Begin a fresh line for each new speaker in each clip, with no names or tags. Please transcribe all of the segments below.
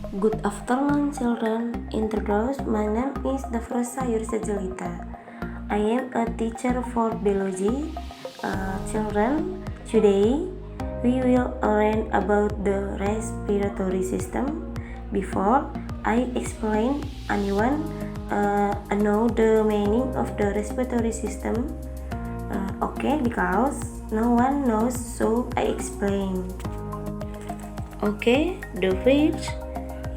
Good afternoon, children. Introduce. My name is Dafrosa Yursajelita. I am a teacher for biology. Children, today we will learn about the respiratory system. Before I explain, anyone know the meaning of the respiratory system? Okay, because no one knows, so I explain. Okay, the first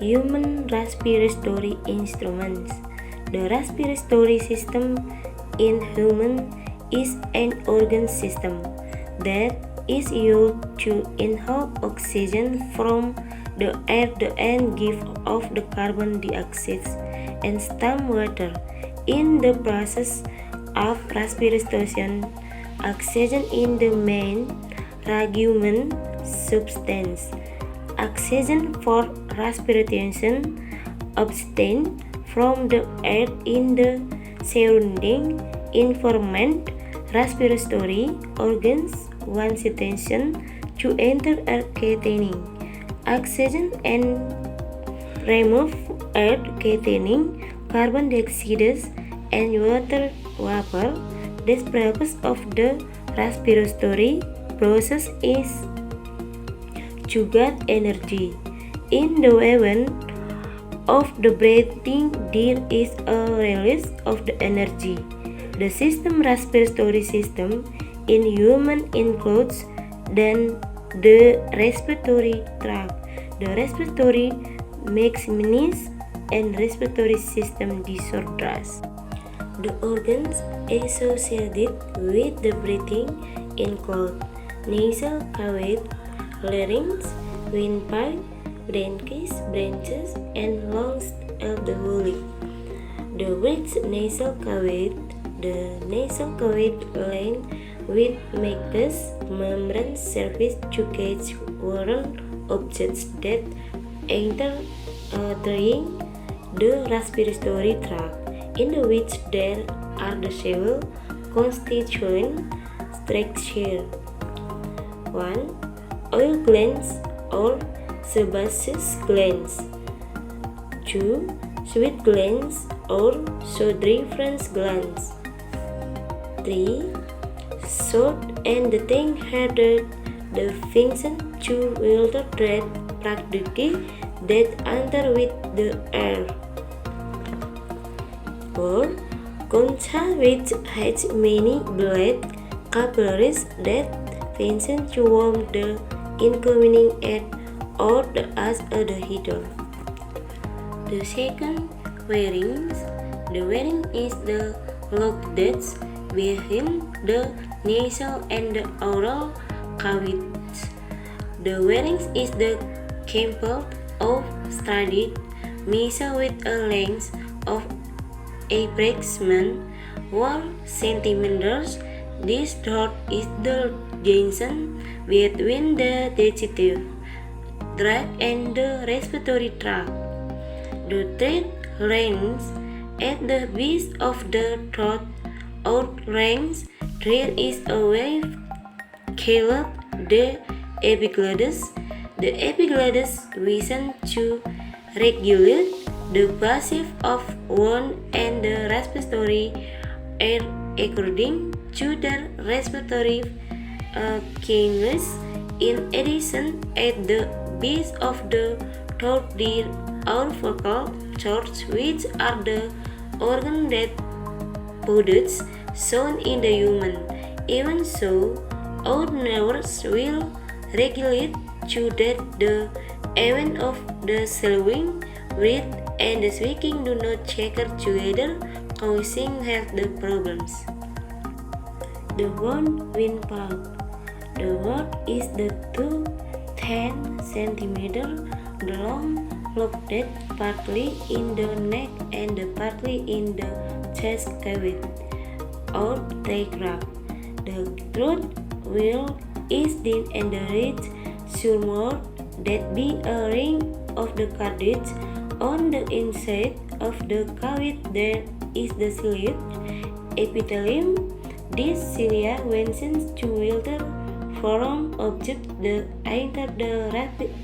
human respiratory instruments. The respiratory system in human is an organ system that is used to inhale oxygen from the air and give off the carbon dioxide and storm water. In the process of respiration, oxygen in the main regumen substance. Oxygen for respiration obtained from the air in the surrounding environment. Respiratory organs want sensation to enter air containing oxygen and remove air containing carbon dioxide and water vapor. The purpose of the respiratory process is to get energy. In the event of the breathing, there is a release of the energy. The respiratory system in human includes then the respiratory tract, the respiratory mechanisms, and respiratory system disorders. The organs associated with the breathing include nasal cavity, larynx, windpipe, bronchus, and lungs alveoli. The width nasal cavity. The nasal cavity lined with mucous membrane surface to catch foreign objects that enter during the respiratory tract, in which there are the several constituent structures. 1. Oil glands or sebaceous glands. 2. Sweat glands or sudoriferous glands. 3. Short and the thing-headed, the function to filter that products that enter with the air. 4. Concha, which has many blood capillaries that function to warm the incoming air or as a heater. The second pharynx. The pharynx is the lobes behind the nasal and the oral cavities. The pharynx is the composed of studied mucosa with a length of approximately 1 cm. This throat is the junction between the digestive tract and the respiratory tract. The third larynx. At the base of the throat or larynx, there is a wave called the epiglottis. The epiglottis vision to regulate the passage of one and the respiratory air according to the respiratory canals. In addition, at the base of the throat there are vocal cords, which are the organ that produce sound in the human. Even so, our nerves will regulate to that the event of the swallowing, breath, and the speaking do not checker together, causing health problems. The windpipe. The word is the 2-10 cm long located partly in the neck and partly in the chest cavity or diaphragm. The throat wall is thin and the ridge surmount that be a ring of the cartilage. On the inside of the cavity there is the ciliate epithelium. This cilia functions to filter foreign objects that enter the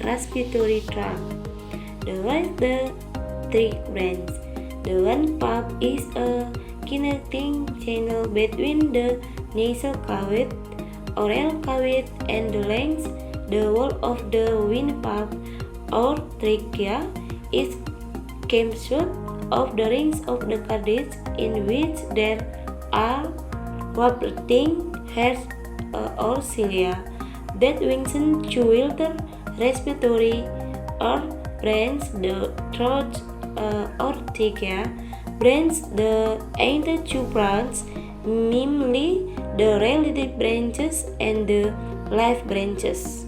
respiratory tract. The right three brands. The one pulp is a connecting channel between the nasal cavity, oral cavity, and the lungs. The wall of the windpipe or trachea is composed of the rings of the cartilage in which there are warbling hairs or cilia that function to filter respiratory or branch. The throat or trachea branch the other two branches, namely the relative branches and the life branches.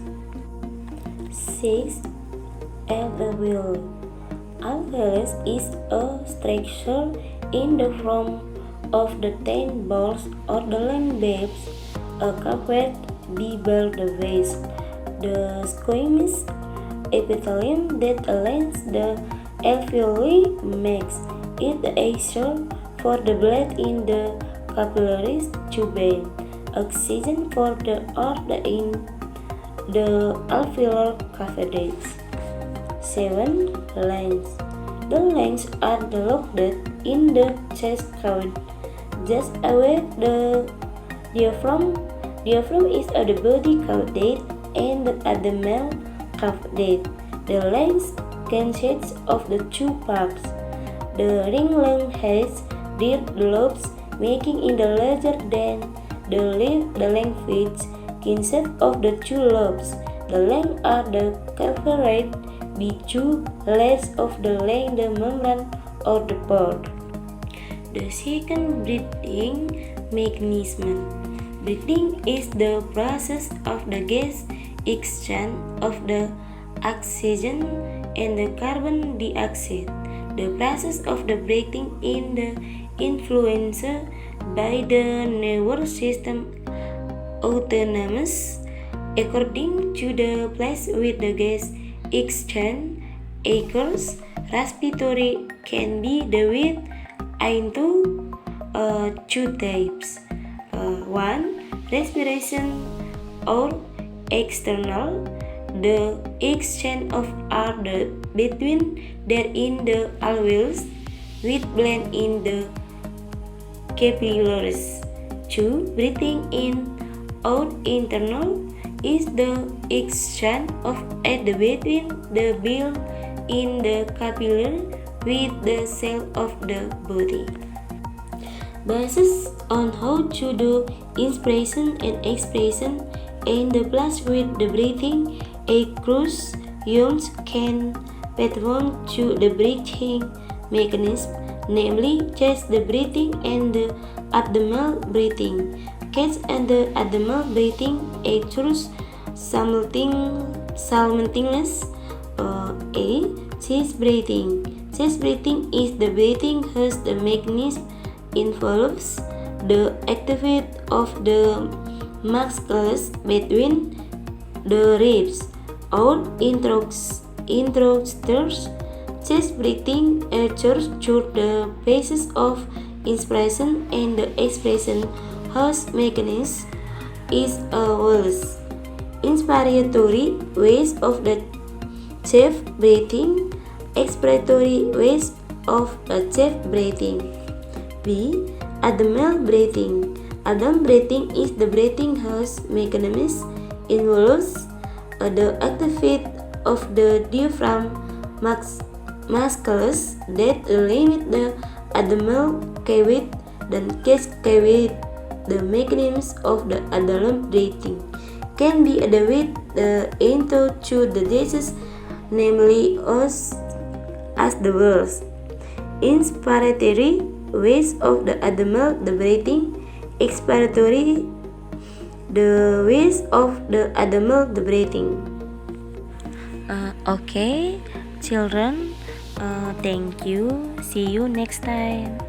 6. Alveoli. Alveolus is a structure in the form of the 10 balls or the lung bulbs, a covered below the waist. The squamous epithelium that lines the alveoli makes it essential for the blood in the capillaries to bend oxygen for the air in the alveolar cavities. 7. Lungs. The lungs are located in the chest cavity, just away the diaphragm. Diaphragm is the body cavity and the abdominal cavity. The lungs consists of the two parts. The ring lung has deep lobes, making it larger than the lung which consists of the two lobes. The lungs are covered by two layers of the lung, the membrane or the port. The second breathing mechanism. Breathing is the process of the gas exchange of the oxygen and the carbon dioxide. The process of the breathing in the influenced by the nervous system autonomous according to the place with the gas exchange occurs. Respiratory can be divided into two types. 1. Respiration or external. The exchange of air between there in the alveolus with blend in the capillaries. 2. Breathing in or internal is the exchange of air between the bill in the capillary with the cell of the body. Based on how to do inspiration and expiration and the plus with the breathing, a cruise humans can perform to the breathing mechanism, namely chest the breathing and the abdominal breathing. Chest and the abdominal breathing occurs simultaneous. Chest breathing. Chest breathing is the breathing whose the mechanism involves the activity of the muscles between the ribs or interostitials. Chest breathing occurs through the phases of inspiration and the expiration whose mechanism is a Wallace. Inspiratory ways of the chest breathing, expiratory ways of the chest breathing. B. Abdominal breathing. Abdominal breathing is the breathing whose mechanism involves the activity of the diaphragm muscles that limit the abdominal cavity and chest cavity. The mechanisms of the abdominal breathing can be divided into two diseases, namely as follows: inspiratory ways of the abdominal breathing, expiratory the ways of the abdominal breathing. Okay, children, thank you. See you next time.